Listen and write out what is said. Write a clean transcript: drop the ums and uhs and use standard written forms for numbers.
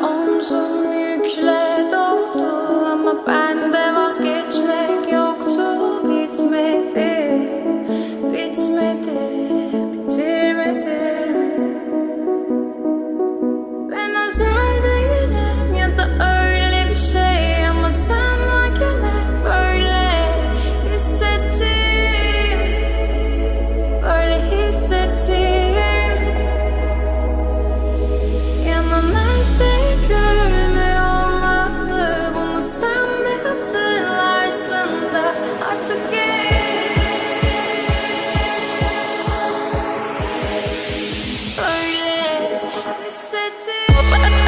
Omzum yükle doldu ama bende vazgeçmek yoktu. Bitmedi, bitmedi, bitirmedim. Ben özel değilim ya da öyle bir şey, ama sen varken hep böyle hissettim, böyle hissettim. Yanan her şey görünmüyor olmalı, bunu sen de hatırlarsın da artık böyle hissettim.